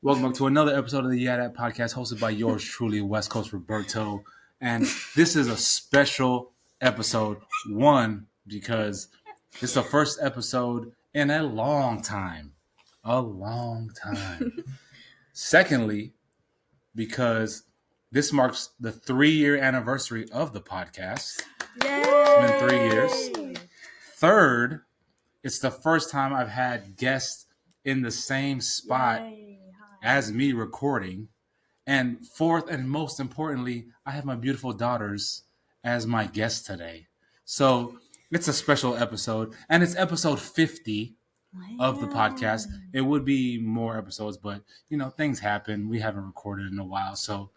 Welcome back to another episode of the YeahDat Podcast, hosted by yours truly, West Coast Roberto. And this is a special episode, one, because it's the first episode in a long time. A long time. Secondly, because this marks the 3-year anniversary of the podcast. Yay! It's been 3 years. Third, it's the first time I've had guests in the same spot as me recording. And fourth, and most importantly, I have my beautiful daughters as my guests today. So it's a special episode, and it's episode 50 of the podcast. It would be more episodes, but things happen. We haven't recorded in a while, so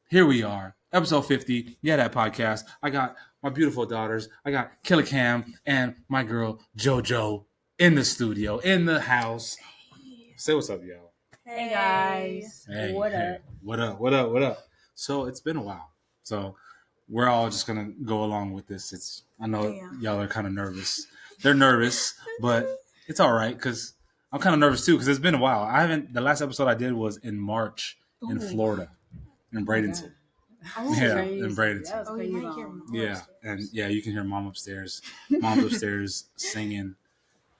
here we are, episode 50. YeahDat Podcast. I got my beautiful daughters. I got Killer Cam and my girl JoJo in the studio, in the house. Say what's up, y'all. Hey guys. Hey, What up? What up? So it's been a while. So we're all just gonna go along with this. I know y'all are kind of nervous. They're nervous, but it's all right because I'm kind of nervous too because it's been a while. The last episode I did was in March in Florida, in Bradenton. In Bradenton. You can hear mom upstairs. Mom's upstairs singing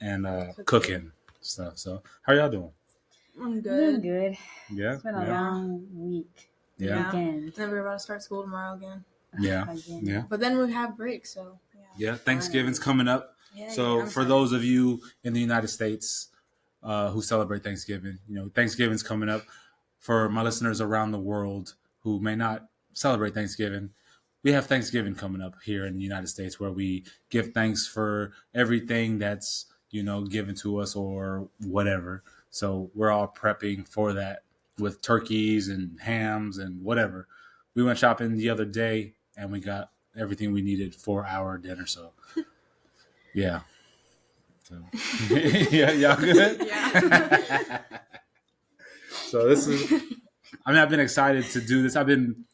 and cooking stuff. So how y'all doing? I'm good. Good. Yeah. It's been a long week. Yeah. Weekend. Then we're about to start school tomorrow again. Yeah. But then we have breaks, so yeah. Thanksgiving's coming up. So for those of you in the United States who celebrate Thanksgiving, Thanksgiving's coming up. For my listeners around the world who may not celebrate Thanksgiving, we have Thanksgiving coming up here in the United States where we give thanks for everything that's, given to us or whatever. So we're all prepping for that with turkeys and hams and whatever. We went shopping the other day and we got everything we needed for our dinner. So, yeah. So, yeah, y'all good? Yeah. So this is, I've been excited to do this. I've been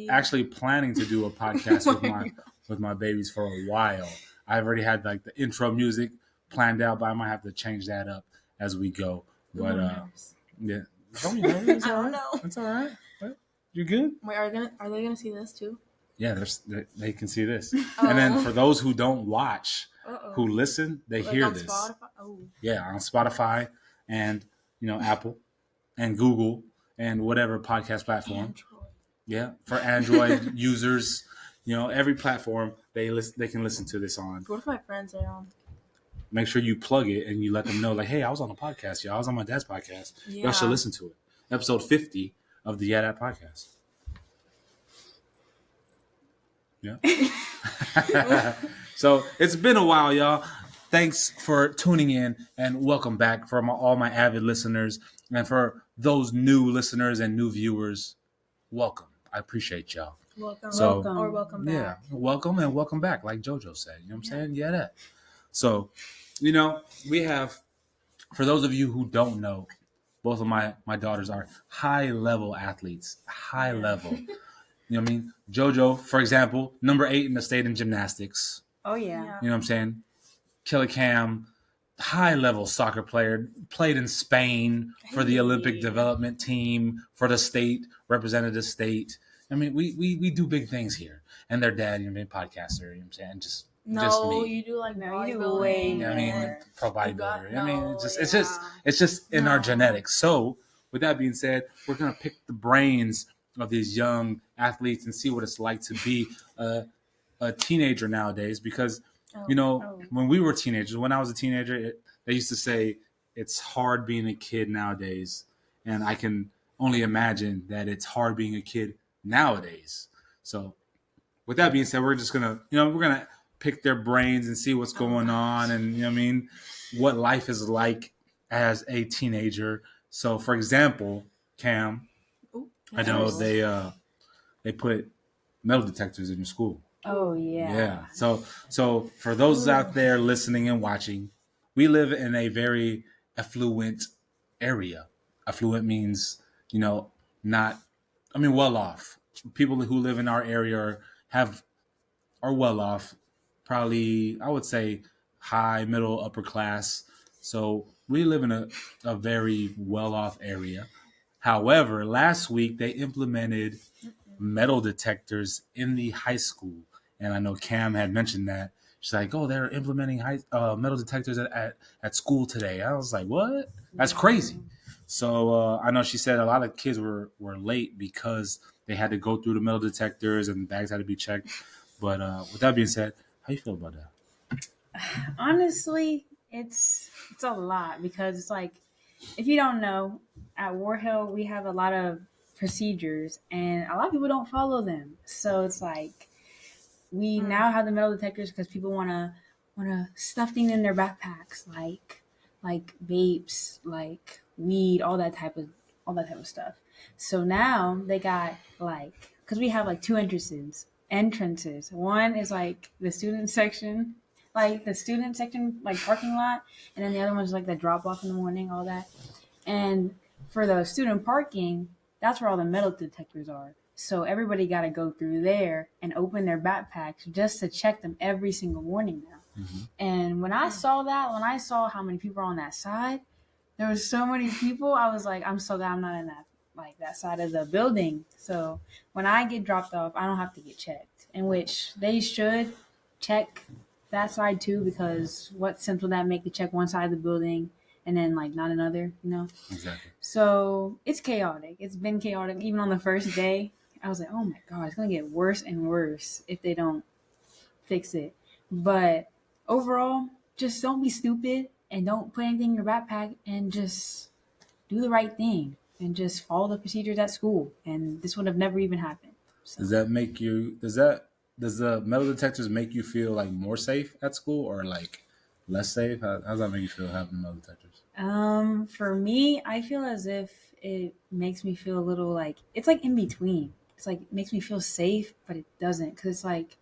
actually planning to do a podcast with my babies for a while. I've already had like the intro music planned out, but I might have to change that up as we go. But yeah, don't be nervous. I don't know. It's all right. What? You good? Wait, are they gonna see this too? Yeah, they can see this. And then for those who don't watch, who listen, they hear on this. Spotify? Oh. Yeah, on Spotify and Apple and Google and whatever podcast platform. Android. Yeah, for Android users, every platform they can listen to this on. What if my friends are on? Make sure you plug it and you let them know, like, hey, I was on a podcast, y'all. I was on my dad's podcast. Yeah. Y'all should listen to it. Episode 50 of the YeahDat Podcast. Yeah. So it's been a while, y'all. Thanks for tuning in and welcome back for all my avid listeners. And for those new listeners and new viewers, welcome. I appreciate y'all. Welcome. Welcome. Welcome back. Yeah, welcome and welcome back, like JoJo said. You know what I'm saying? Yeah, that. So, we have, for those of you who don't know, both of my daughters are high-level athletes. High level. You know what I mean? JoJo, for example, number 8 in the state in gymnastics. Oh, yeah. You know what I'm saying? Killer Cam, high-level soccer player, played in Spain for the Olympic development team, for the state, represented the state. I mean, we do big things here. And their dad, podcaster, you know what I'm saying? Just me. You do like bodybuilding. I mean, pro bodybuilder. It's just in our genetics. So, with that being said, we're gonna pick the brains of these young athletes and see what it's like to be a teenager nowadays. Because when we were teenagers, when I was a teenager, they used to say it's hard being a kid nowadays, and I can only imagine that it's hard being a kid nowadays. So, with that being said, we're just gonna pick their brains and see what's going on and what life is like as a teenager. So for example, Cam, I know they put metal detectors in your school. Oh yeah. Yeah. So for those out there listening and watching, we live in a very affluent area. Affluent means, well off. People who live in our area are well off. Probably, I would say, high, middle, upper class. So we live in a very well-off area. However, last week they implemented metal detectors in the high school, and I know Cam had mentioned that. She's like, "Oh, they're implementing metal detectors at school today." I was like, "What? That's crazy." So I know she said a lot of kids were late because they had to go through the metal detectors and bags had to be checked. But with that being said, how you feel about that? Honestly, it's a lot because it's like if you don't know, at War Hill we have a lot of procedures and a lot of people don't follow them. So it's like we now have the metal detectors because people wanna stuff things in their backpacks like vapes, like weed, all that type of stuff. So now they got like because we have like two entrances. One is like the student section, like parking lot, and then the other one's like the drop off in the morning, all that. And for the student parking, that's where all the metal detectors are. So everybody got to go through there and open their backpacks just to check them every single morning now. Mm-hmm. And when I saw how many people are on that side, there was so many people. I was like, I'm so glad I'm not in that side of the building. So when I get dropped off, I don't have to get checked. In which they should check that side too, because what sense would that make to check one side of the building and then like not another, you know? Exactly. So it's chaotic. It's been chaotic even on the first day. I was like, oh my god, it's gonna get worse and worse if they don't fix it. But overall, just don't be stupid and don't put anything in your backpack and just do the right thing and just follow the procedures at school. And this would have never even happened. So. Does that make you? Does the metal detectors make you feel like more safe at school or like less safe? How does that make you feel having metal detectors? For me, I feel as if it makes me feel a little like it's like in between. It's like it makes me feel safe, but it doesn't because it's like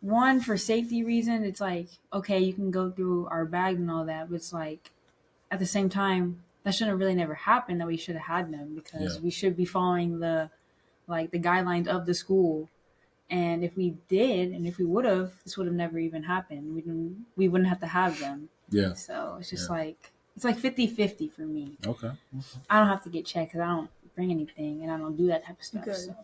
one for safety reason. It's like okay, you can go through our bag and all that, but it's like at the same time that shouldn't really never happen. That we should have had them because we should be following the guidelines of the school. And if we did, and if we would have, this would have never even happened. We wouldn't have to have them. Yeah. So it's just like it's like 50-50 for me. Okay. I don't have to get checked because I don't bring anything and I don't do that type of stuff. So.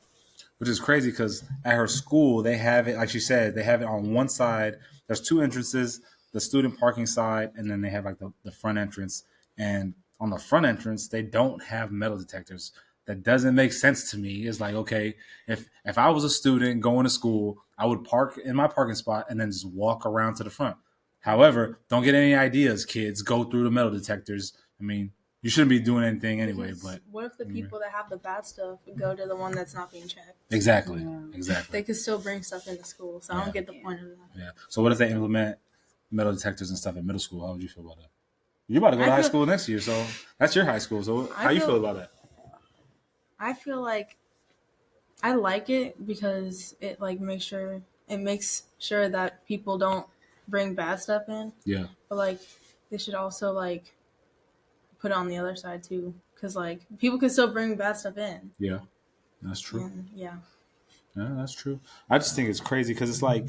Which is crazy because at her school they have it, like she said, they have it on one side. There's two entrances, the student parking side, and then they have like the front entrance. And on the front entrance, they don't have metal detectors. That doesn't make sense to me. It's like, okay, if I was a student going to school, I would park in my parking spot and then just walk around to the front. However, don't get any ideas, kids. Go through the metal detectors. I mean, you shouldn't be doing anything anyway. But what if the people that have the bad stuff go to the one that's not being checked? Exactly. Yeah. Exactly. They could still bring stuff into school, so I don't get the point of that. Yeah. So what if they implement metal detectors and stuff in middle school? How would you feel about that? You're about to go to high school next year, so that's your high school. So how you feel about that? I feel like I like it because it makes sure that people don't bring bad stuff in. Yeah. But like they should also like put it on the other side too, because like people can still bring bad stuff in. Yeah, that's true. And, yeah, that's true. I just think it's crazy because it's like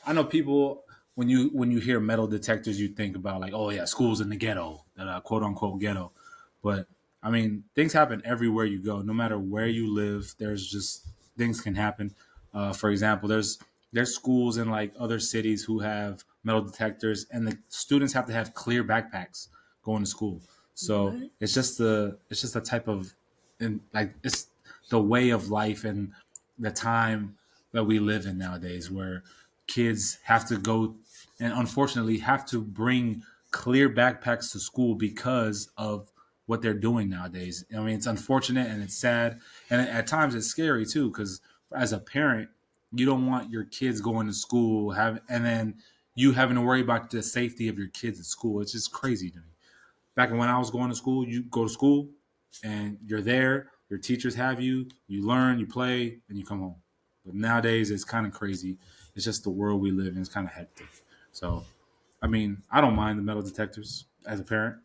I know people when you hear metal detectors, you think about like, oh yeah, schools in the ghetto, that quote unquote ghetto. But I mean, things happen everywhere you go. No matter where you live, there's just things can happen. For example, there's schools in like other cities who have metal detectors, and the students have to have clear backpacks going to school. So it's just the type of and like it's the way of life and the time that we live in nowadays, where kids have to go and unfortunately have to bring clear backpacks to school because of what they're doing nowadays. I mean, it's unfortunate and it's sad, and at times it's scary too. Because as a parent, you don't want your kids going to school and then you having to worry about the safety of your kids at school. It's just crazy to me. Back when I was going to school, you go to school and you're there. Your teachers have you. You learn, you play, and you come home. But nowadays, it's kind of crazy. It's just the world we live in. It's kind of hectic. So, I mean, I don't mind the metal detectors as a parent.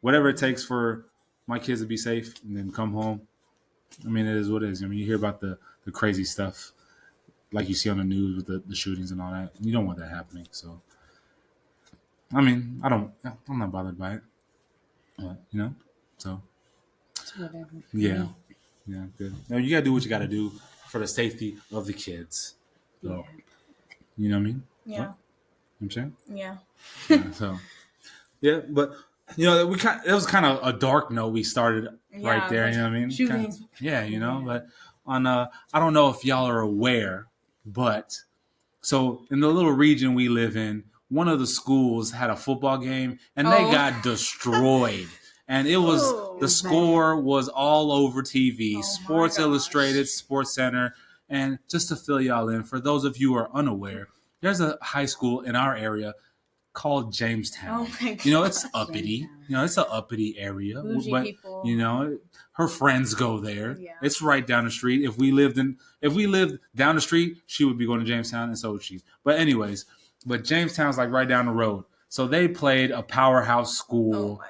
Whatever it takes for my kids to be safe and then come home. I mean, it is what it is. I mean, you hear about the crazy stuff like you see on the news with the shootings and all that. You don't want that happening. So, I mean, I'm not bothered by it. So Whatever. Yeah. Yeah, good. No, you gotta do what you gotta do for the safety of the kids. So, Yeah. you know what I mean? Yeah. You know what I'm saying? Yeah. Yeah, so yeah, but it was kind of a dark note we started right there. You know what I mean? Shootings. But on I don't know if y'all are aware, but so in the little region we live in, one of the schools had a football game and they got destroyed. And it was the score was all over TV, Sports Illustrated, Sports Center, and just to fill y'all in, for those of you who are unaware, there's a high school in our area called Jamestown. Oh my God. It's uppity. It's an uppity area. Bougie but people. her friends go there. Yeah. It's right down the street. If we lived down the street, she would be going to Jamestown, and so would she. But anyways, Jamestown's like right down the road. So they played a powerhouse school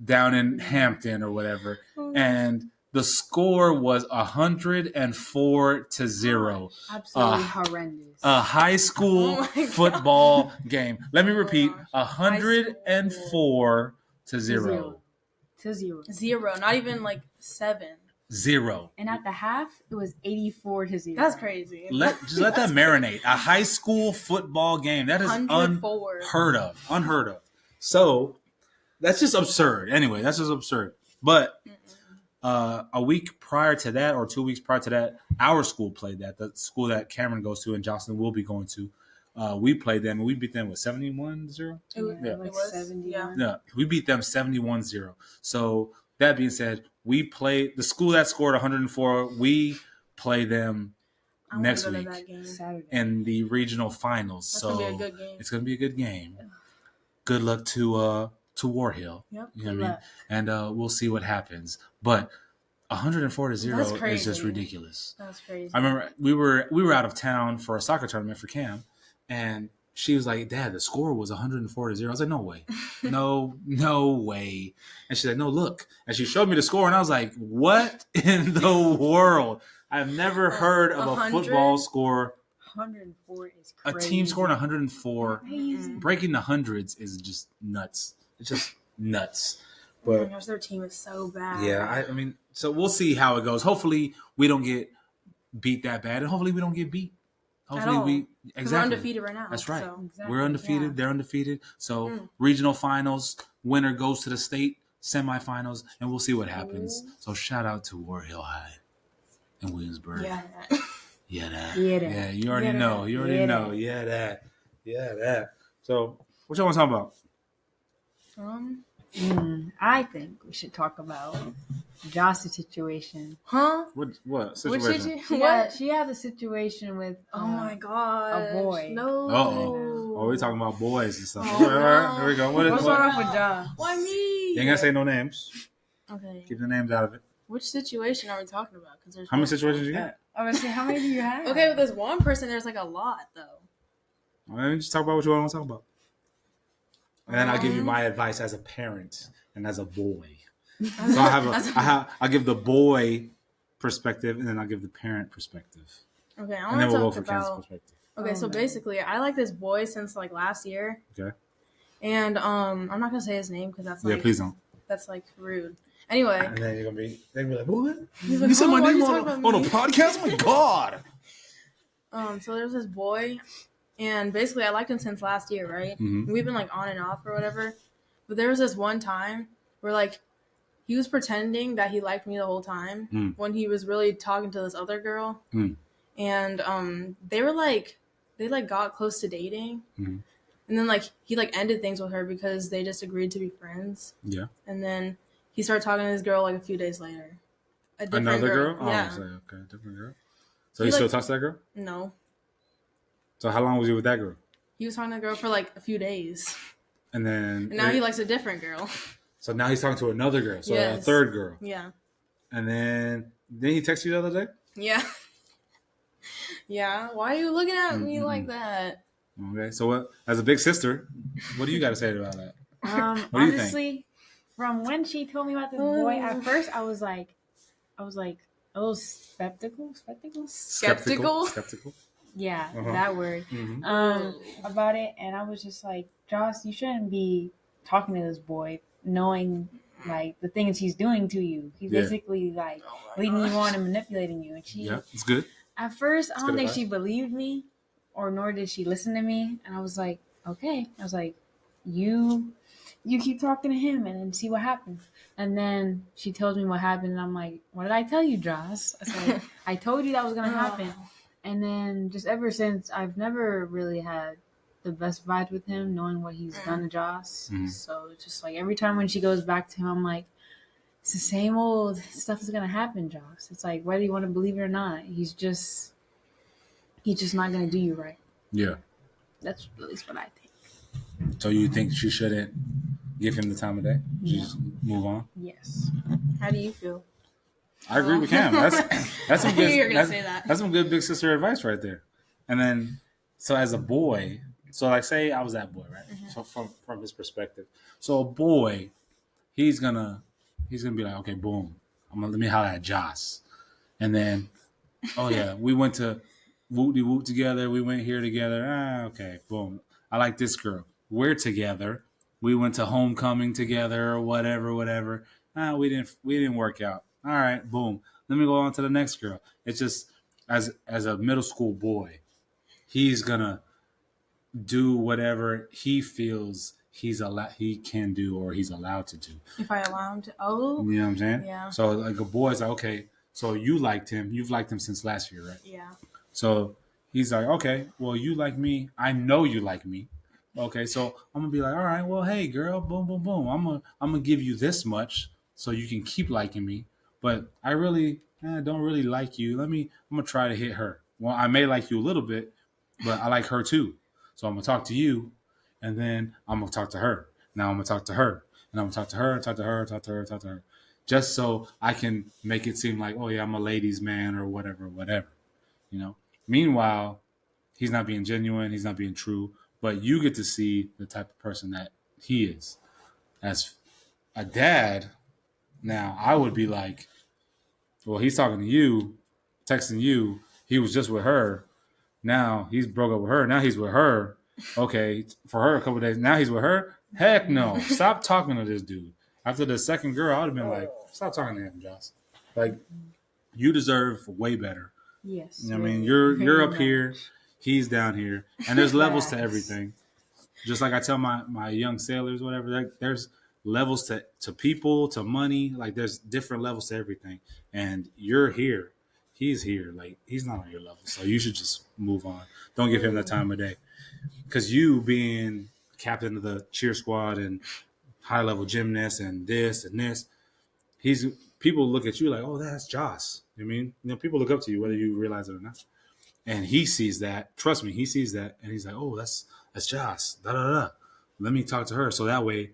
down in Hampton or whatever, and the score was 104-0. Absolutely horrendous. A high school football game. Let me repeat: 104-0. To zero. 0, not even like 7. 0. And at the half, it was 84-0. That's crazy. Just let that marinate. A high school football game. That is 104. Unheard of. So that's just absurd. Anyway, that's just absurd. But a week prior to that, or 2 weeks prior to that, our school played that. The school that Cameron goes to and Jocelyn will be going to. We played them and we beat them with 71-0. Like 70. Yeah, we beat them 71-0. So that being said, we played the school that scored 104. We play them next week Saturday in the regional finals. That's so gonna be a good game. It's gonna be a good game. Good luck to War Hill. Yep. You know what I mean? And we'll see what happens. But 104-0 is just ridiculous. That's crazy. I remember we were out of town for a soccer tournament for Cam, and she was like, "Dad, the score was 104-0." I was like, "No way, no way." And she's like, "No, look." And she showed me the score, and I was like, "What in the world? I've never heard of 100? A football score. 104 is crazy. A team scoring 104, Amazing. breaking the hundreds is just nuts. It's just nuts." Oh my gosh, their team is so bad. Yeah, I mean, so we'll see how it goes. Hopefully, we don't get beat that bad, and hopefully, we don't get beat. Hopefully, we're undefeated right now. That's right. So. Exactly. We're undefeated. Yeah. They're undefeated. So regional finals, winner goes to the state semifinals, and we'll see what happens. So shout out to War Hill High in Williamsburg. Yeah. YeahDat. Yeah, you already know. You already know. YeahDat. So what y'all want to talk about? I think we should talk about Joss's situation. Huh? What situation? She had a situation with oh my god, a boy. No. Oh, we're talking about boys and stuff. Oh, all right, here we go. What's wrong with Joss? Why me? You ain't gonna say no names. Okay. Keep the names out of it. Which situation are we talking about? Because there's how many situations you got? I was saying, how many do you have? Okay, with this one person, there's like a lot though. All right, just talk about what you want to talk about. And then I'll give you my advice as a parent and as a boy. So I'll give the boy perspective, and then I'll give the parent perspective. Okay, and then we'll go for Ken's perspective. Okay, so basically, I like this boy since like last year. Okay. And I'm not gonna say his name because that's like please don't. That's like rude. Anyway. And then they'll be like, what? Like, you said my name on a podcast? Oh my god. So there's this boy. And basically, I liked him since last year, right? Mm-hmm. We've been, like, on and off or whatever. But there was this one time where, like, he was pretending that he liked me the whole time when he was really talking to this other girl. And they were, like, they got close to dating. And then, like, he, like, ended things with her because they just agreed to be friends. Yeah. And then he started talking to this girl, like, a few days later. Another girl? Yeah. Oh, okay, different girl. So he still talks to that girl? No. So how long was you with that girl? He was talking to the girl for like a few days. And now he likes a different girl. So now he's talking to another girl. So a third girl. Yeah. And then he text you the other day? Yeah. Yeah. Why are you looking at me like that? Okay. So as a big sister, what do you got to say about that? Honestly, from when she told me about this boy, at first I was like a little skeptical. Yeah, that word. About it, and I was just like, Joss, you shouldn't be talking to this boy, knowing like the things he's doing to you. He's basically like leading you on and manipulating you. And she, it's good. At first, I don't think she believed me, or nor did she listen to me. And I was like, okay. I was like, you keep talking to him and then see what happens. And then she tells me what happened, and I'm like, what did I tell you, Joss? I was like, I told you that was gonna happen. And then just ever since, I've never really had the best vibes with him, knowing what he's done to Joss. So it's just like every time when she goes back to him, I'm like, it's the same old stuff is gonna happen, Joss. It's like whether you want to believe it or not, he's just not gonna do you right. Yeah, that's at least what I think. So you think she shouldn't give him the time of day? Just move on. Yes. How do you feel? I agree with Cam. That's some good. That's some good big sister advice right there. And then, so as a boy, so like say I was that boy, right? So from his perspective, so a boy, he's gonna be like, okay, boom, let me holler at Joss, and then, oh yeah, we went to Woot de Woot together. We went here together. Okay, boom. I like this girl. We're together. We went to homecoming together or whatever. We didn't work out. All right, boom. Let me go on to the next girl. It's just as a middle school boy, he's gonna do whatever he feels he can do or he's allowed to do. If I allow him to, oh, you know what I'm saying? Yeah. So like a boy's like, okay, so you liked him. You've liked him since last year, right? Yeah. So he's like, okay, well, you like me. I know you like me. Okay, so I'm gonna be like, all right, well, hey, girl, boom, boom, boom. I'm gonna give you this much so you can keep liking me. But I really don't really like you. I'm gonna try to hit her. Well, I may like you a little bit, but I like her too. So I'm gonna talk to you, and then I'm gonna talk to her. Now I'm gonna talk to her, and I'm gonna talk to her, talk to her, talk to her, talk to her, just so I can make it seem like, oh yeah, I'm a ladies' man or whatever. You know. Meanwhile, he's not being genuine. He's not being true. But you get to see the type of person that he is. As a dad, now I would be like, well, he's talking to you, texting you. He was just with her. Now he's broke up with her. Now he's with her. Okay, for her a couple of days. Now he's with her. Heck no! Stop talking to this dude. After the second girl, I would have been like, stop talking to him, Joss. Like, you deserve way better. Yes. You know what I mean? You're up here. He's down here, and there's levels to everything. Just like I tell my young sailors, whatever, there's levels to people, to money. Like there's different levels to everything. And you're here, he's here. Like he's not on your level, so you should just move on. Don't give him the time of day. Because you being captain of the cheer squad and high level gymnast and this, people look at you like, oh, that's Joss. You know what I mean? People look up to you whether you realize it or not. And he sees that. Trust me, he sees that, and he's like, "Oh, that's Joss." Da da da. Let me talk to her, so that way,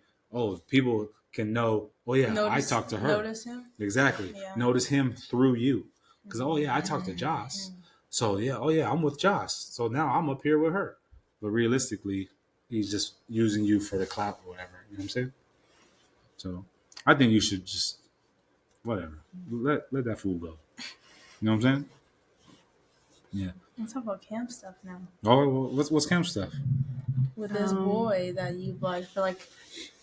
people can know. Oh yeah, I talked to her. Notice him. Exactly. Yeah. Notice him through you, because I talked to Joss. So yeah, I'm with Joss. So now I'm up here with her. But realistically, he's just using you for the clout or whatever. You know what I'm saying? So I think you should just whatever. Let that fool go. You know what I'm saying? Yeah. Let's talk about camp stuff now. Oh, well, what's camp stuff? With this boy that you've liked for like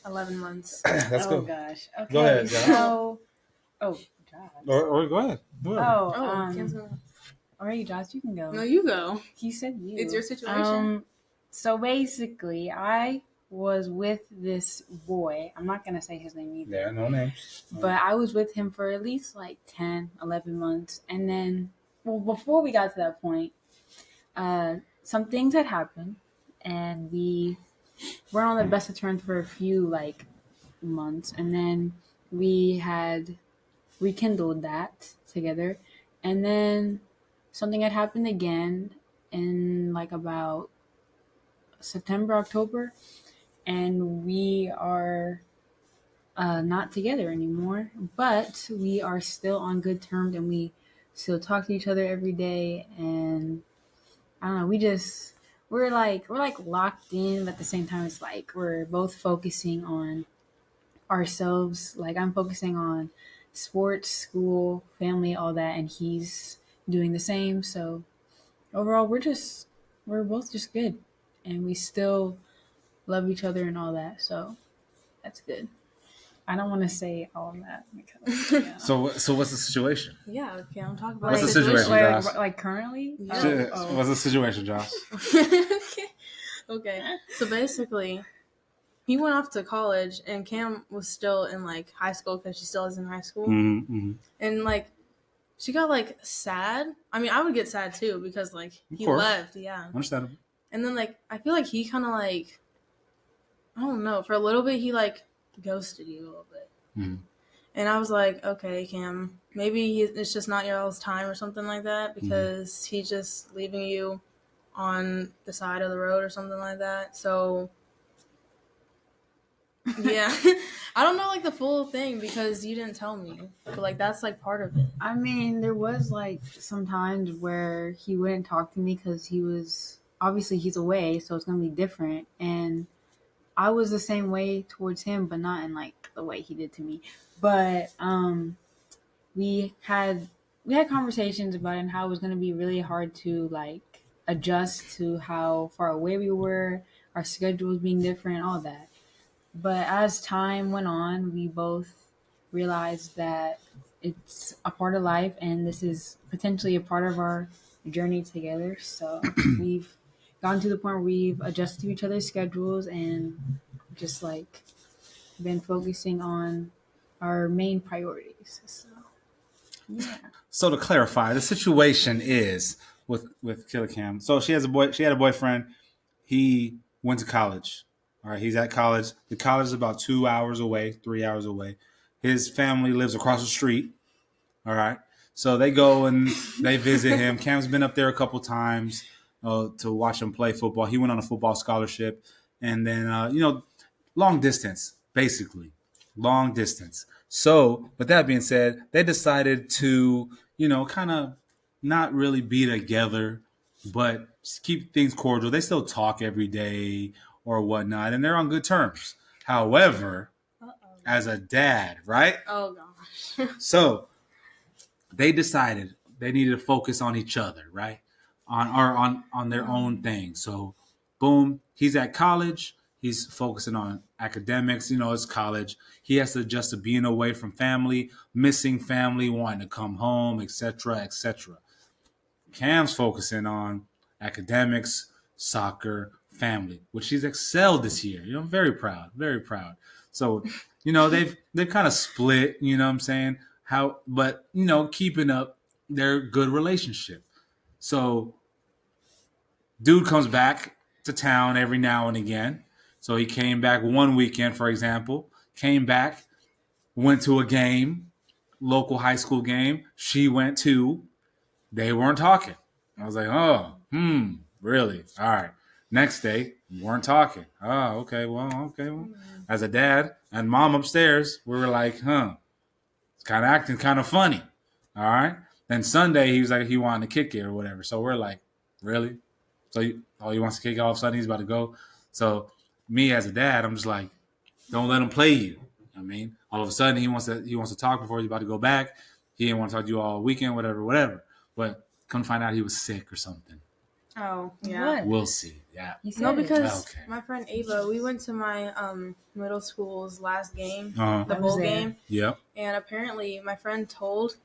11 months. Let's go. Oh gosh. Okay. Go ahead, Josh. So, Josh. Or go ahead. Or you, Josh, you can go. No, you go. You said you. It's your situation. So basically, I was with this boy. I'm not gonna say his name either. Yeah, no names. But I was with him for at least like 10, 11 months, and then. Well, before we got to that point, some things had happened, and we weren't on the best of terms for a few months, and then we had rekindled that together, and then something had happened again in about September, October, and we are not together anymore, but we are still on good terms, and we still talk to each other every day, and I don't know, we're locked in, but at the same time it's like we're both focusing on ourselves. Like I'm focusing on sports, school, family, all that, and he's doing the same. So overall we're both just good, and we still love each other and all that, so that's good. I don't want to say all of that because. So what's the situation? Yeah, okay, I'm talking about What's the situation, Josh? Like currently? Yeah. What's the situation, Josh? Okay. So basically, he went off to college, and Cam was still in like high school because she still is in high school. Mm-hmm. And like, she got like sad. I mean, I would get sad too because like he left. Yeah. Understandable. And then like, I feel like he kind of like, I don't know, for a little bit he like ghosted you a little bit. Mm-hmm. And I was like, okay, Cam, maybe it's just not your all's time or something like that because he's just leaving you on the side of the road or something like that. So, yeah. I don't know, like, the full thing because you didn't tell me. But, like, that's, like, part of it. I mean, there was, like, some times where he wouldn't talk to me because he's away, so it's going to be different. And I was the same way towards him, but not in, like, the way he did to me. But we had conversations about it and how it was going to be really hard to, like, adjust to how far away we were, our schedules being different, all that. But as time went on, we both realized that it's a part of life and this is potentially a part of our journey together. So we've gotten to the point where we've adjusted to each other's schedules and just like been focusing on our main priorities. So, yeah. So to clarify, the situation is with Killer Cam. So she had a boyfriend. He went to college. All right, he's at college. The college is about 2 hours away, 3 hours away. His family lives across the street. All right, so they go and they visit him. Cam's been up there a couple times to watch him play football. He went on a football scholarship, and then long distance, basically, long distance. So with that being said, they decided to kind of not really be together, but just keep things cordial. They still talk every day or whatnot, and they're on good terms. However, as a dad, right? Oh, gosh. So they decided they needed to focus on each other, right? On their own thing. So, boom, he's at college. He's focusing on academics. It's college. He has to adjust to being away from family, missing family, wanting to come home, etc., etc. Cam's focusing on academics, soccer, family, which he's excelled this year. I'm very proud, very proud. So, they've kind of split, what I'm saying? But keeping up their good relationship. So, dude comes back to town every now and again. So he came back one weekend, for example, came back, went to a game, local high school game. She went to, they weren't talking. I was like, oh, really? All right. Next day, weren't talking. Oh, okay. Well. As a dad and mom upstairs, we were like, it's kind of acting kind of funny. All right. Then Sunday, he was like, he wanted to kick it or whatever. So we're like, really? So he wants to kick it all of a sudden, he's about to go. So me as a dad, I'm just like, don't let him play you. I mean, all of a sudden he wants to talk before he's about to go back. He didn't want to talk to you all weekend, whatever. But come find out he was sick or something. Oh, yeah. What? We'll see. Yeah. No, because my friend Ava, we went to my middle school's last game, the bowl game. Yep. And apparently my friend told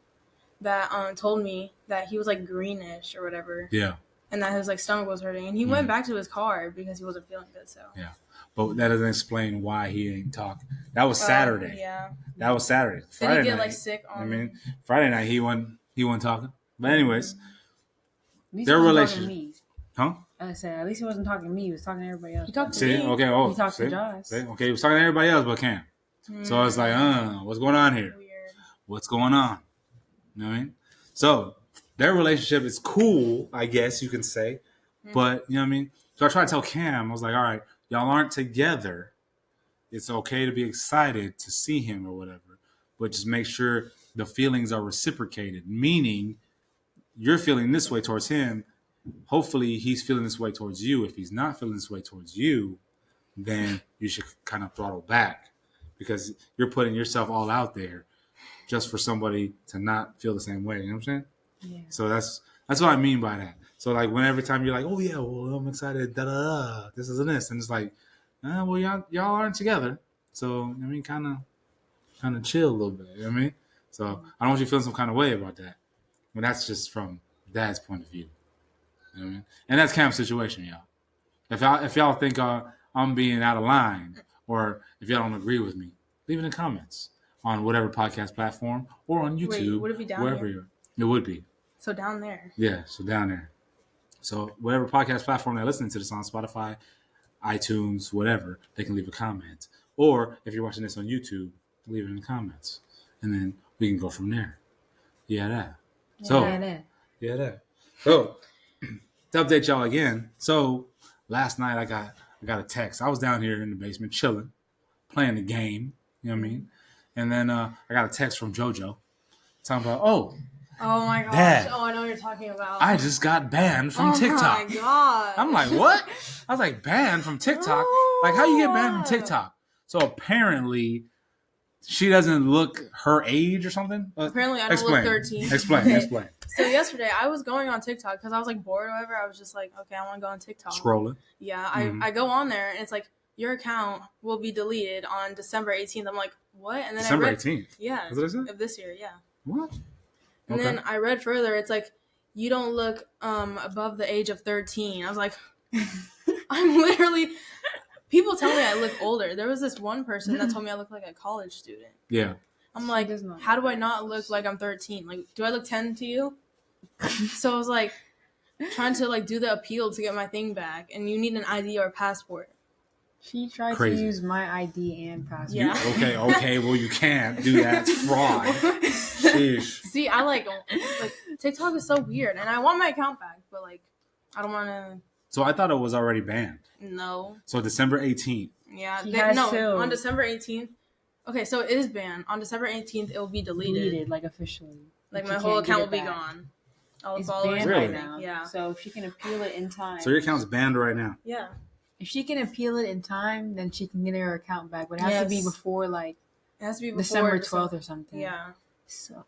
me that he was like greenish or whatever. Yeah. And that his like stomach was hurting. And he went back to his car because he wasn't feeling good. So yeah. But that doesn't explain why he didn't talk. That was Saturday. Yeah. That was Saturday. Friday Did he get night, like sick on Friday night he wasn't talking. But anyways, their relationship. Huh? I said, at least he wasn't talking to me. He was talking to everybody else. He talked to me. Okay. He talked to Josh. Okay, he was talking to everybody else but Cam. So I was like, what's going on here? Weird. What's going on? You know what I mean? So their relationship is cool, I guess you can say. But, you know what I mean? So I tried to tell Cam, I was like, all right, y'all aren't together. It's okay to be excited to see him or whatever. But just make sure the feelings are reciprocated. Meaning, you're feeling this way towards him. Hopefully, he's feeling this way towards you. If he's not feeling this way towards you, then you should kind of throttle back. Because you're putting yourself all out there just for somebody to not feel the same way. You know what I'm saying? Yeah. So that's what I mean by that. So like when every time you're like, oh yeah, well I'm excited, this is this, and it's like, well y'all aren't together. So I mean, kind of kind of chill a little bit. You know what I mean? So I don't want you feeling some kind of way about that. But that's just from Dad's point of view. You know what I mean? And that's Cam's situation, y'all. If y'all think I'm being out of line, or if y'all don't agree with me, leave it in the comments on whatever podcast platform or on YouTube. Wait, would it be down wherever here? It would be. So down there. Yeah, so down there. So whatever podcast platform they're listening to this on, Spotify, iTunes, whatever, they can leave a comment. Or if you're watching this on YouTube, leave it in the comments. And then we can go from there. Yeah, that. So, yeah, that. So, to update y'all again. So, last night I got a text. I was down here in the basement chilling, playing the game. You know what I mean? And then I got a text from JoJo talking about, oh my gosh. Dad, oh, I know what you're talking about. I just got banned from TikTok. Oh my god. I'm like, what? I was like, banned from TikTok? Like, how you get banned from TikTok? So apparently, she doesn't look her age or something? Apparently, I don't look 13. Explain. So yesterday, I was going on TikTok because I was like bored or whatever. I was just like, okay, I want to go on TikTok. Scrolling. Yeah, I go on there and it's like, your account will be deleted on December 18th. I'm like, what? And then December 18th? Yeah. That's what it said? Of this year, yeah. What? And then I read further. It's like, you don't look above the age of 13. I was like, I'm literally... People tell me I look older. There was this one person that told me I look like a college student. Yeah. I'm like, how do I not look like I'm 13? Like, do I look 10 to you? So I was like, trying to like do the appeal to get my thing back, and you need an ID or a passport. She tried to use my ID and passport. Yeah. Okay. Well, you can't do that. It's fraud. Sheesh. See, I like TikTok is so weird, and I want my account back, but like, I don't want to. So I thought it was already banned. No. So December 18th. Yeah. No, on December 18th. Okay, so it is banned. On December 18th, it will be deleted. Like officially. Like my whole account will be gone. All the followers really? right now. Yeah. So if she can appeal it in time. So your account's banned right now. Yeah. If she can appeal it in time, then she can get her account back. But it has to be before like it has to be before December 12th or something. Yeah. So.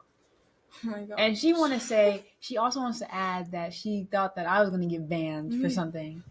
Oh my God. And she also wants to add that she thought that I was going to get banned for something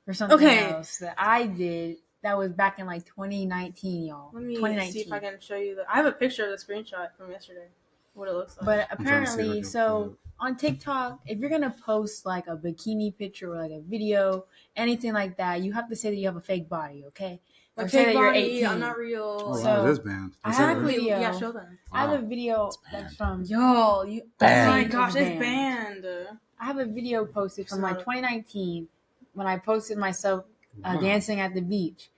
else that I did that was back in like 2019, y'all. Let me 2019. see if I can show you I have a picture of the screenshot from yesterday. What it looks like. But apparently, so on TikTok, if you're going to post like a bikini picture or like a video, anything like that, you have to say that you have a fake body, okay? Like fake body, I'm not real. Oh, so, wow, it is banned. I have a video. Yeah, show them. Wow. I have a video that's from... Oh my gosh, it's banned. I have a video posted from like 2019 when I posted myself dancing at the beach.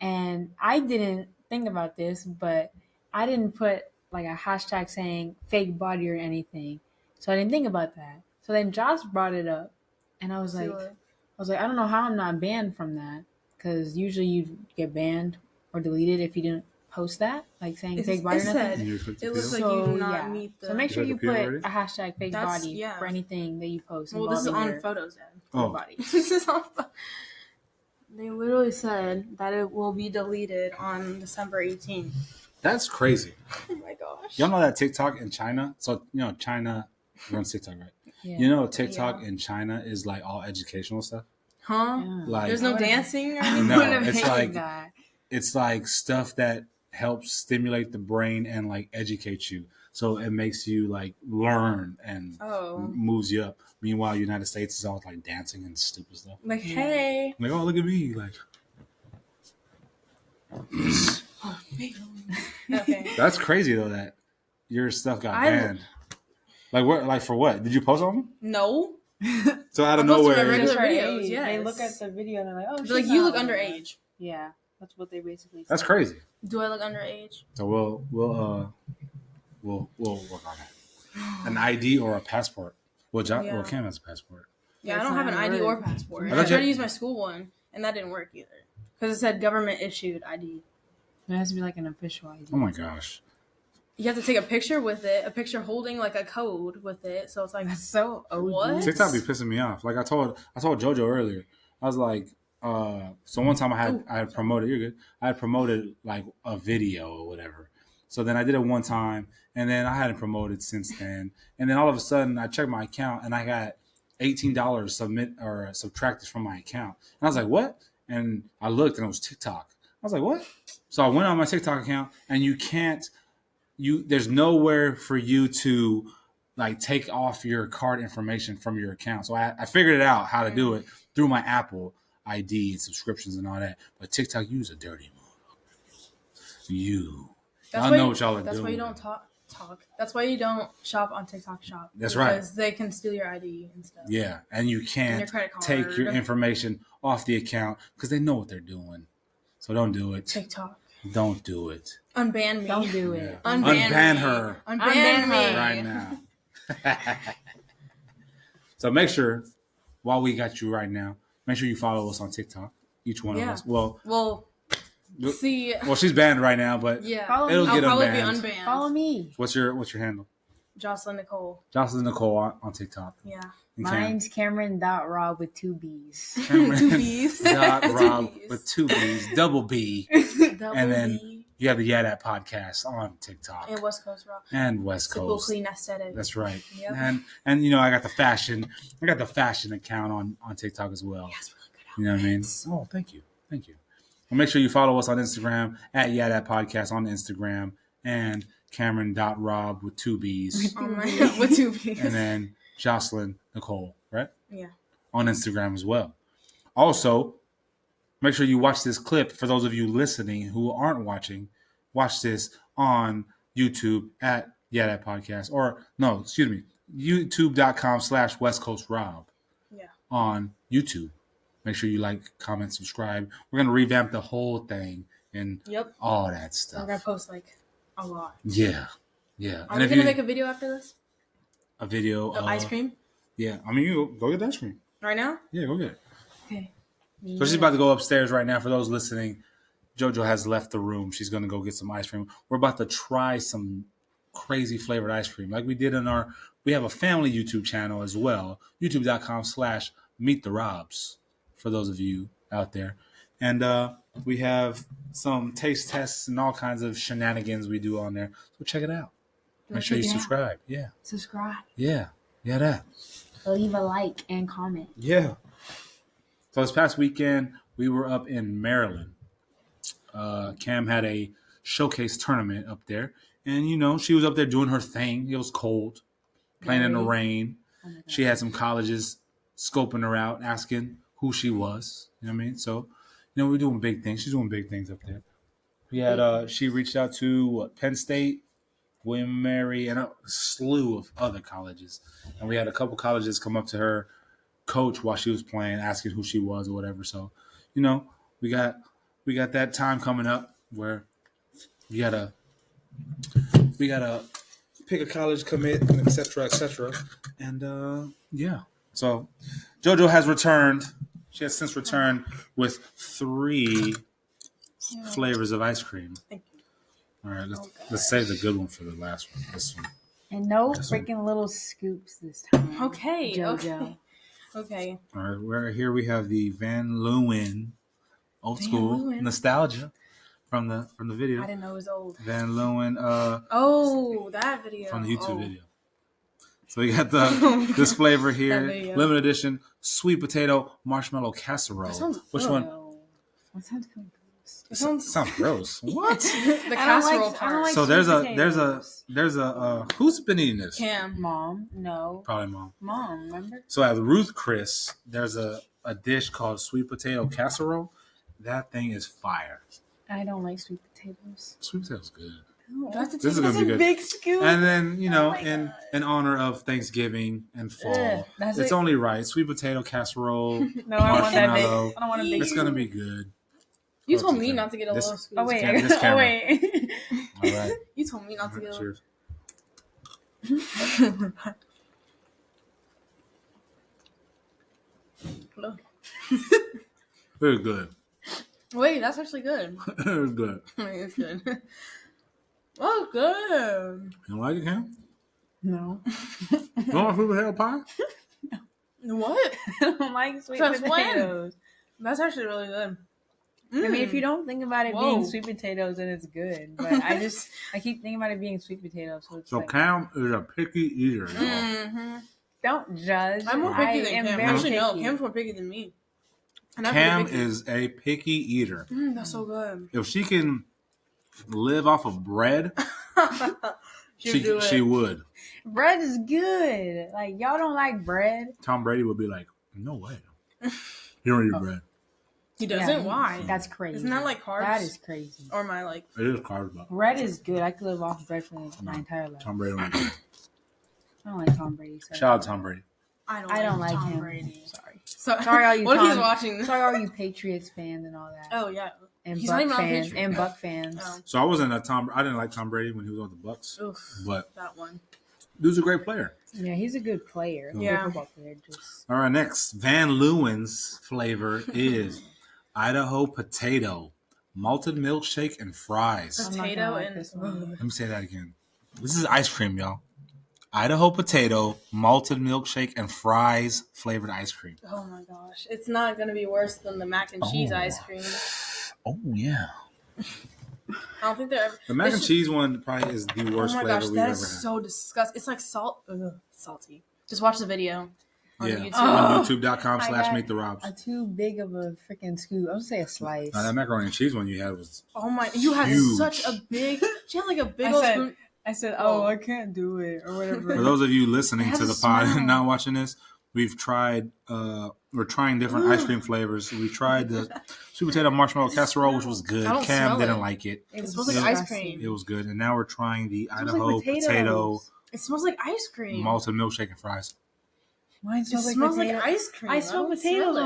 And I didn't think about this, but I didn't put like a hashtag saying fake body or anything. So I didn't think about that. So then Josh brought it up. And I was like, I don't know how I'm not banned from that. Because usually you get banned or deleted if you didn't post that, like saying fake body or nothing. It looks like you do not meet the... So make sure you put a hashtag fake body for anything that you post. Well, this is on photos, Dad. Body. This is on They literally said that it will be deleted on December 18th. That's crazy. Oh my gosh. Y'all know that TikTok in China? So, China runs TikTok, right? Yeah. You know TikTok in China is like all educational stuff? Huh? Yeah. Like, there's no dancing or anything? No, it's like stuff that helps stimulate the brain and like educate you. So it makes you like learn and moves you up. Meanwhile, United States is all like dancing and stupid stuff. Like, hey. Like, oh, look at me. Like, okay. That's crazy though that your stuff got banned. Like what? Like for what? Did you post on them? No. So out of nowhere, regular videos. Yeah, they look at the video and they're like, "Oh, they're like you look underage." Yeah, that's what they basically say. That's crazy. Do I look underage? So we'll work on that. An ID or a passport. Well, Cam has a passport. Yeah, I don't have an ID or passport. I tried to use my school one, and that didn't work either because it said government issued ID. It has to be like an official ID. Oh my gosh. You have to take a picture with it, a picture holding like a code with it. So it's like that's so OG. What? TikTok be pissing me off. Like I told JoJo earlier. I was like, so one time I had promoted. You're good. I had promoted like a video or whatever. So then I did it one time, and then I hadn't promoted since then. And then all of a sudden, I checked my account, and I got $18 subtracted from my account. And I was like, what? And I looked, and it was TikTok. I was like, what? So I went on my TikTok account, and you can't there's nowhere for you to like take off your card information from your account. So I figured it out how to do it through my Apple ID and subscriptions and all that. But TikTok, use a dirty move. Y'all know what y'all are doing. That's why you don't talk. That's why you don't shop on TikTok Shop. That's right. Because they can steal your ID and stuff. Yeah, and you can't take your information off the account because they know what they're doing. So don't do it. TikTok. Don't do it. Unban me. Don't do it. Yeah. Unban her. Unban me. Right now. So make sure, while we got you right now, make sure you follow us on TikTok. Each one of us. Well, she's banned right now, but it'll get unbanned. Follow me. What's your handle? Jocelyn Nicole. Jocelyn Nicole on TikTok. Yeah. Mine's Cameron.Rob with 2 B's. Cameron.Rob with 2 B's, double B. And then you have the YeahDat Podcast on TikTok. And West Coast Rob. And West Simple, Coast. clean aesthetic. That's right. Yep. And you know, I got the fashion account on TikTok as well. Yes, really good. You know what I mean? Oh, thank you. Well, make sure you follow us on Instagram at YeahDat Podcast on Instagram and Cameron.Rob with 2 B's. With 2 B's. And then Jocelyn Nicole, right? Yeah. On Instagram as well. Also, make sure you watch this clip. For those of you listening who aren't watching, watch this on YouTube at YeahDat Podcast. YouTube.com/West Coast Rob. Yeah. On YouTube. Make sure you like, comment, subscribe. We're going to revamp the whole thing and all that stuff. We're going to post like a lot. Yeah. Are we going to make a video after this? A video of ice cream? Yeah. I mean, you go get the ice cream. Right now? Yeah, go get it. Okay. So she's about to go upstairs right now. For those listening, JoJo has left the room. She's going to go get some ice cream. We're about to try some crazy flavored ice cream. Like we did we have a family YouTube channel as well. YouTube.com/MeetTheRobs. For those of you out there. And we have some taste tests and all kinds of shenanigans we do on there. So check it out. Make sure you subscribe. Yeah. Subscribe. Yeah. Yeah, that. Leave a like and comment. Yeah. So this past weekend, we were up in Maryland. Cam had a showcase tournament up there. And, you know, she was up there doing her thing. It was cold, playing in the rain. Oh she had some colleges scoping her out, asking who she was. You know what I mean? So, you know, we're doing big things. She's doing big things up there. We had she reached out to Penn State, William & Mary, and a slew of other colleges. And we had a couple colleges come up to her coach while she was playing, asking who she was or whatever. So, you know, we got that time coming up where we gotta pick a college, commit, and et cetera. And yeah. So JoJo has returned. She has since returned with 3 flavors of ice cream. Thank you. All right, let's save the good one for the last one. This one. And no freaking little scoops this time. Okay, JoJo. Okay. All right, here we have the Van Leeuwen old school nostalgia from the video. I didn't know it was old. Van Leeuwen. That video from the YouTube video. So we got this flavor here, limited edition sweet potato marshmallow casserole. Which one? That sounds kind of gross. It sounds gross. What? The casserole part. So there's a who's been eating this? Cam. Mom. No. Probably mom. Mom, remember? So at Ruth Chris, there's a dish called sweet potato casserole. That thing is fire. I don't like sweet potatoes. Sweet potatoes good. This is gonna be good. Big scoop. And then, you know, in honor of Thanksgiving and fall, it's only right. Sweet potato casserole, no, I want that big. I don't want a big. It's gonna be good. You told me not to get a little scoop. Oh wait, All right. You told me not to get a little. Cheers. Very good. Wait, that's actually good. Very good. It's good. Oh, good. You like it, Cam? No. You want sweet potato pie? No. What? I don't like sweet potatoes. That's actually really good. I mean, if you don't think about it being sweet potatoes, then it's good. But I keep thinking about it being sweet potatoes. So Cam is a picky eater, y'all. Mm-hmm. Don't judge. I'm more picky than Cam. Actually, no. Cam's more picky than me. Cam is a picky eater. That's so good. If she can live off of bread She would. Bread is good. Like, y'all don't like bread? Tom Brady would be like, no way. You don't eat bread. He doesn't? Why? That's crazy. Isn't that like carbs? That is crazy. Or am I like... It is carbs, but... Bread is good. I could live off bread for my entire life. Tom Brady don't eat bread. I don't like Tom Brady. Shout out to Tom Brady. I don't like Tom him. Brady. Sorry, all you what if he's watching this? Sorry, all you Patriots fans and all that. Oh, yeah. And he's Buck not even fans. on And Buck fans. Oh. So I didn't like Tom Brady when he was on the Bucks. Oof, but that one. Dude's a great player. Yeah, he's a good player. Yeah. Football player, All right, next. Van Leeuwen's flavor is Idaho potato, malted milkshake, and fries. Potato and... Let me say that again. This is ice cream, y'all. Idaho potato, malted milkshake, and fries flavored ice cream. Oh my gosh. It's not going to be worse than the mac and cheese ice cream. Oh, yeah. I don't think they're ever... The mac and cheese one probably is the worst flavor we've ever had. That is so disgusting. It's like salty. Just watch the video on YouTube. On youtube.com/MakeTheRobs. A too big of a freaking scoop. I would say a slice. That macaroni and cheese one you had was Oh my... You had huge. such a big... She had like a big old spoon. I said, I can't do it, or whatever. For those of you listening to the pod smell. and not watching this, we're trying different ice cream flavors. We tried the sweet potato marshmallow casserole, which was good. Cam didn't like it. It smells like ice cream. It was good. And now we're trying the Idaho like potato. It smells like ice cream. Malted milkshake and fries. Mine It smells like ice cream. I smell potatoes. No,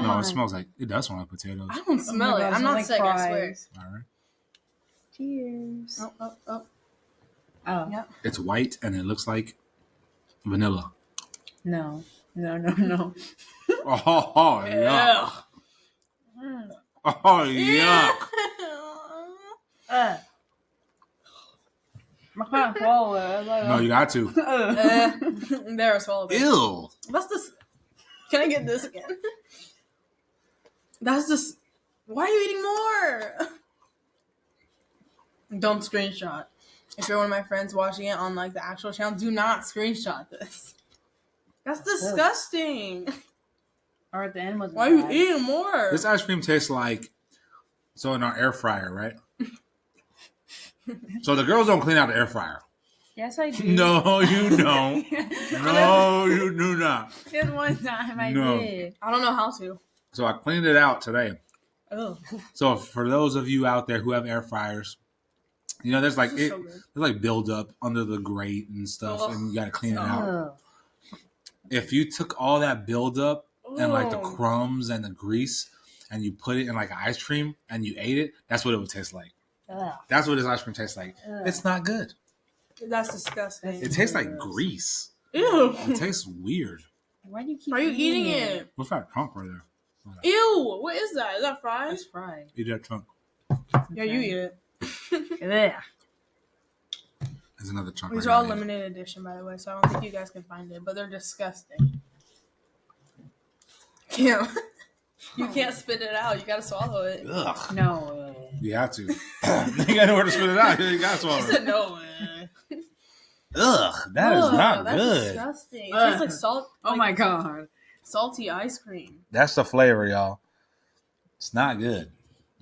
it does smell like potatoes. I don't smell it. I'm not sick, I swear. All right. Cheers. Oh. Yeah. It's white and it looks like vanilla. No. Oh, yuck. Oh, yuck. I can't swallow it. No, you got to. There, I swallowed it. Ew. That's this. Can I get this again? That's just. Why are you eating more? Don't screenshot. If you're one of my friends watching it on like the actual channel, do not screenshot this. That's disgusting. Or at the end was. Why are you eating more? This ice cream tastes like in our air fryer, right? So the girls don't clean out the air fryer. Yes, I do. No, you don't. No, you do not. Just one time I did. I don't know how to. So I cleaned it out today. Oh. So for those of you out there who have air fryers, you know, there's like buildup under the grate and stuff, and you got to clean it out. If you took all that buildup and like the crumbs and the grease, and you put it in like ice cream and you ate it, that's what it would taste like. That's what this ice cream tastes like. It's not good. That's disgusting. It tastes like grease. Ew. It tastes weird. Why do you keep Are you eating it? What's that chunk right there? Ew. What is that? Is that fries? It's fried. Eat that chunk. Yeah, you eat it. Yeah. There's another chunk. These are all limited edition, by the way, so I don't think you guys can find it, but they're disgusting. Kim, you can't spit it out. You gotta swallow it. Ugh. No. You have to. You got nowhere to spit it out. You got to swallow She it. said no. Ugh, that is not that's good. Disgusting. It tastes like salt. Oh my god. Salty ice cream. That's the flavor, y'all. It's not good.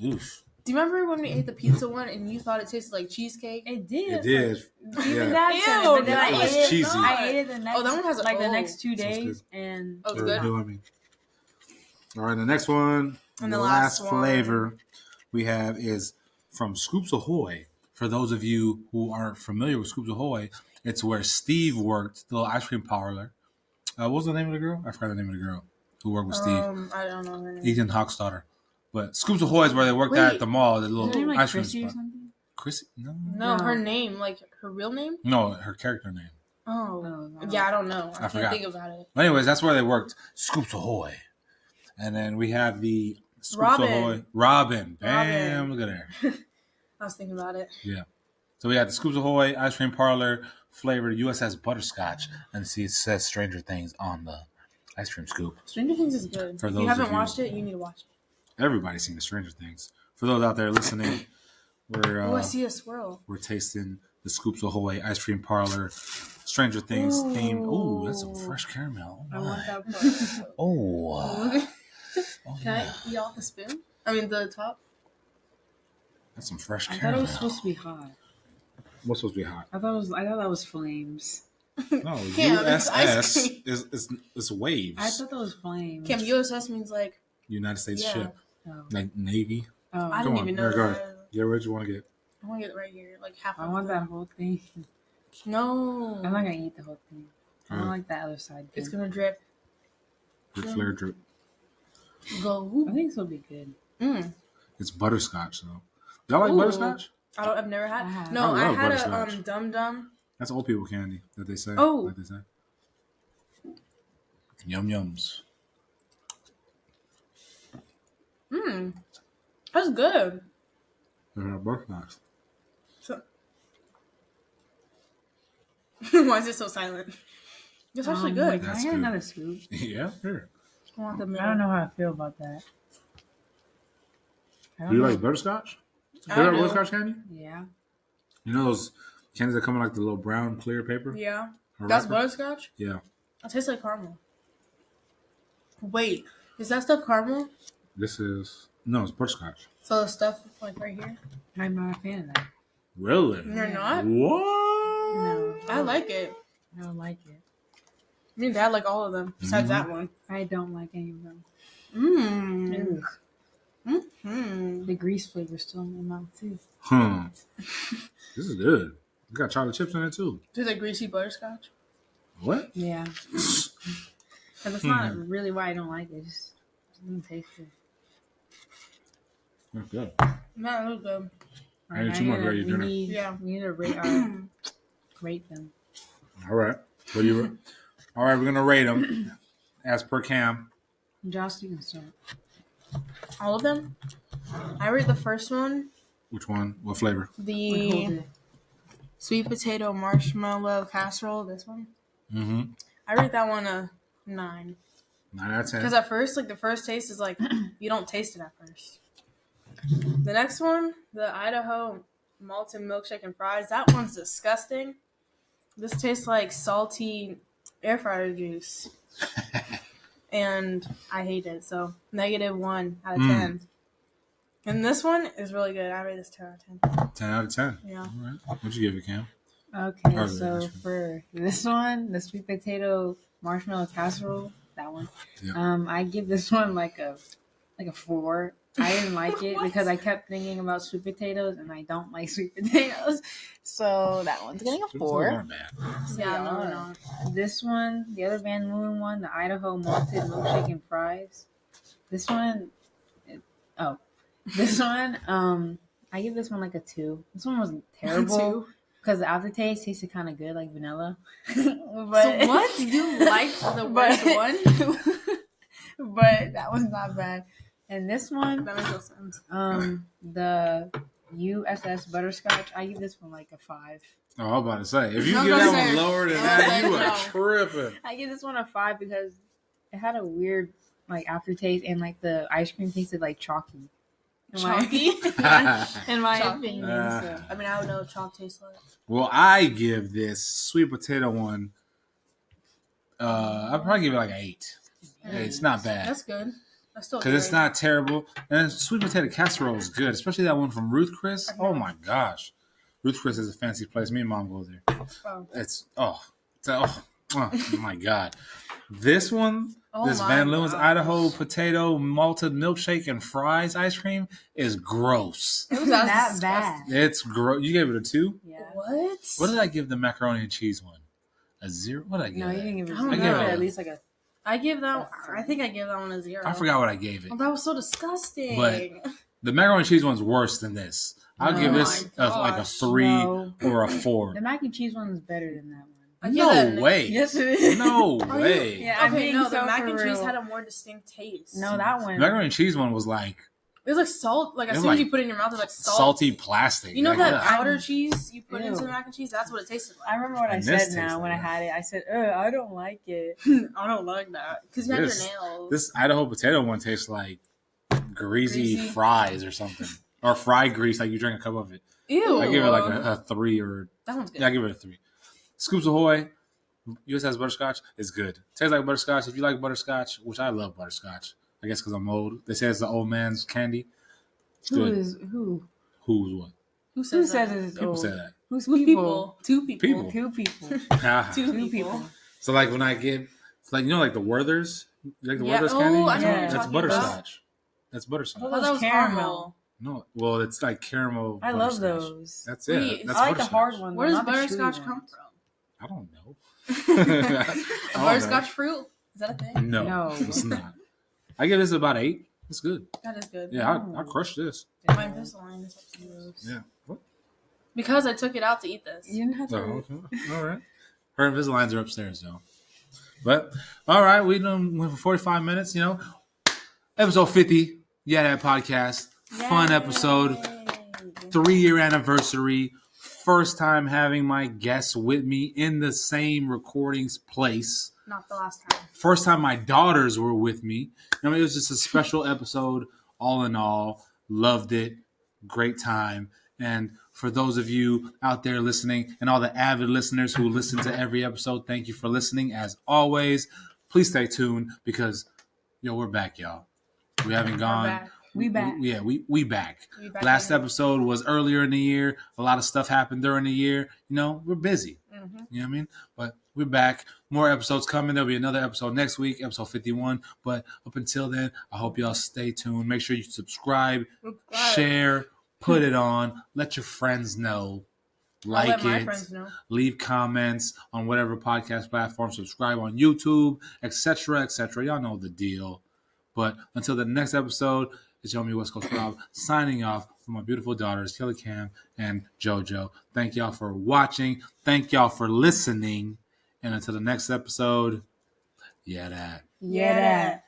Oof. Do you remember when we ate the pizza one and you thought it tasted like cheesecake? It did. It did. Even that. Ew, but then it was cheesy. I ate it the next. Oh, that one has the next 2 days, and oh, it's good. All right, the next one, and the last flavor we have is from Scoops Ahoy. For those of you who aren't familiar with Scoops Ahoy, it's where Steve worked, the little ice cream parlor. What was the name of the girl? I forgot the name of the girl who worked with Steve. I don't know her name. Ethan Hawke's daughter. But Scoops Ahoy is where they worked at the mall, the little like ice cream Chrissy spot. or something? Chrissy? No, her name, like her real name? No, her character name. Oh. Yeah, I don't know. I forgot. can't think about it. But anyways, that's where they worked. Scoops Ahoy. And then we have the Scoops Ahoy. Robin. Bam. Look at her. I was thinking about it. Yeah. So we have the Scoops Ahoy ice cream parlor flavored USS butterscotch. And see, it says Stranger Things on the ice cream scoop. Stranger Things is good. If you haven't watched it, you need to watch it. Everybody's seen the Stranger Things. For those out there listening, I see a swirl. We're tasting the Scoops Ahoy ice cream parlor Stranger Things themed. Ooh, that's some fresh caramel. I want that part. Oh. Can I eat off the spoon? I mean, the top? That's some fresh I caramel. thought it was supposed to be hot. What's supposed to be hot? I thought that was flames. No, Cam, it's ice USS cream. is waves. I thought that was flames. Cam, USS means like United States ship, Oh. like Navy. Oh. I didn't even know Go that. ahead. Get what you want to get. I want to get it right here, like half. I of want it. that whole thing. No, I'm not gonna eat the whole thing. I don't Alright. like that other side. It's thing. gonna drip. Ric Flair drip. Go. I think this will be good. It's butterscotch though. Y'all like Ooh. butterscotch? I've never had. I have. No, I I love had butterscotch. a Dum Dum. That's old people candy that they say. Oh. Like they say. Yum yums. That's good. They're butterscotch. So... Why is it so silent? It's actually good. Can I That's get good. another scoop? Yeah, sure. I want the I middle. don't know how I feel about that. Do you like butterscotch? I You like do. butterscotch candy? Yeah. You know those candies that come in like the little brown clear paper? Yeah, Or that's wrapper? butterscotch. Yeah. It tastes like caramel. Wait, is that stuff caramel? This is it's butterscotch. So the stuff like right here. I'm not a fan of that. Really? You're not? What? No. I like it. I don't like it. Me and Dad like all of them besides Mhm. that one. I don't like any of them. Mmm. Ugh. Mmm. The grease flavor's still in my mouth too. This is good. You got chocolate chips in it too. Do the greasy butterscotch? What? Yeah. And that's not really why I don't like it. It just doesn't taste good. That's good. Not really good. I need 2 more grade dinner. We need to rate them. All right. What do you? All right, we're gonna rate them as per Cam. Josh, you can start. All of them? I rate the first one, Which one? What flavor? the sweet potato marshmallow casserole. This one. Mm-hmm. I rate that one a 9. 9 out of 10. Because at first, like the first taste is like you don't taste it at first. The next one, the Idaho malted milkshake and fries. That one's disgusting. This tastes like salty air fryer juice, and I hate it. So -1 out of 10. And this one is really good. I rate this 10 out of 10. 10 out of 10. Yeah. All right. What'd you give it, Cam? Okay, Oh, so that's for this one, the sweet potato marshmallow casserole, that one, Yeah. I give this one like a 4. I didn't like it because I kept thinking about sweet potatoes, and I don't like sweet potatoes, so that one's getting a 4. Not bad. Yeah, no. This one, the other Van Leeuwen one, the Idaho malted milkshake and fries. This one, I give this one like a 2. This one was terrible. 2. Because the aftertaste tasted kind of good, like vanilla. but, So what? You liked the worst one? But that was not bad. And this one, That makes no sense. the USS butterscotch, I give this one like a 5. Oh, I was about to say, if you I was give about that to one say- lower than I was about that, to you say are no. tripping. I give this one a 5 because it had a weird like aftertaste, and like the ice cream tasted like chalky. Chalky? In my Chalky. opinion. So. I mean, I would know what chalk tastes like. Well, I give this sweet potato one. I'd probably give it like an 8. Hey, it's not bad That's good. That's still because good. it's not terrible. And sweet potato casserole is good, especially that one from Ruth Chris. Oh my gosh, Ruth Chris is a fancy place. Me and Mom go there. Oh. It's my god. This one, this my Van Leeuwen's gosh. Idaho potato malted milkshake and fries ice cream is gross. It was That's that disgusting. bad. It's gross. You gave it a 2. Yeah. What? What did I give the macaroni and cheese one? A 0? What did I give? No, you it? didn't give it. I don't I gave know. it at least like a. I give that. I think I gave that one a 0. I forgot what I gave it. Oh, that was so disgusting. But the macaroni and cheese one's worse than this. I'll Oh give this my like a gosh. 3 No. or a 4. The mac and cheese one is better than that one. I give No that- way. Yes, it is. No Are you- way. Yeah, I'm Okay, being no, so the mac for and cheese real. had a more distinct taste. No, that The one. macaroni and cheese one was like It was like salt. Like It as was soon as like you put it in your mouth, it's like salt. salty plastic. You know Like, that ugh. powder cheese you put into Ew. the mac and cheese? That's what it tasted I like. remember what I And this said now tastes when I like had it. I said, I don't like it. I don't like that because you have This- your nails. This Idaho potato one tastes like greasy Greasy? fries or something. Or fried grease, like you drink a cup of it. Ew. I give it like a 3 or... That one's good. Yeah, I give it a 3. Scoops Ahoy, USS Butterscotch, is good. Tastes like butterscotch. If you like butterscotch, which I love butterscotch, I guess because I'm old. They say it's the old man's candy. It's Who good. is who? Who's what? Who Who says says that? it's People old? say that. Who's Two people? people. People. Two people. Two people. So like when I get, it's like, you know, like the Werther's, you like the Yeah. Werther's Oh, candy. I know what you're That's talking butterscotch. That's I butterscotch. thought Oh, that was caramel. No, well, it's like caramel. I love butterscotch. those. That's it. Wait, That's I like the butterscotch. hard one. Where does not the chewy butterscotch come ones. from? I don't know. A butterscotch fruit? Is that a thing? No, it's not. I give this about 8. It's good. That is good. Yeah, I crushed this. My Invisalign is up to yours. Yeah. What? Because I took it out to eat this. You didn't have to. Oh, okay. All right. Her Invisaligns are upstairs, though. But all right, we done went for 45 minutes. You know, episode 50. YeahDat Podcast. Fun episode. 3-year anniversary. First time having my guests with me in the same recordings place. Not the last time. First time my daughters were with me. I mean, it was just a special episode. All in all, loved it. Great time. And for those of you out there listening and all the avid listeners who listen to every episode, thank you for listening. As always, please stay tuned because, we're back, y'all. We haven't gone. We back. We back. We back Last again. episode was earlier in the year. A lot of stuff happened during the year. We're busy. Mm-hmm. You know what I mean? But we're back. More episodes coming. There'll be another episode next week, episode 51. But up until then, I hope y'all stay tuned. Make sure you subscribe, share, put it on, let your friends know, like I'll let my it, friends know. leave comments on whatever podcast platform, subscribe on YouTube, etc., etc. Y'all know the deal. But until the next episode, it's your homie West Coast Rob signing off for my beautiful daughters, Kelly Cam and JoJo. Thank y'all for watching. Thank y'all for listening. And until the next episode, YeahDat. YeahDat.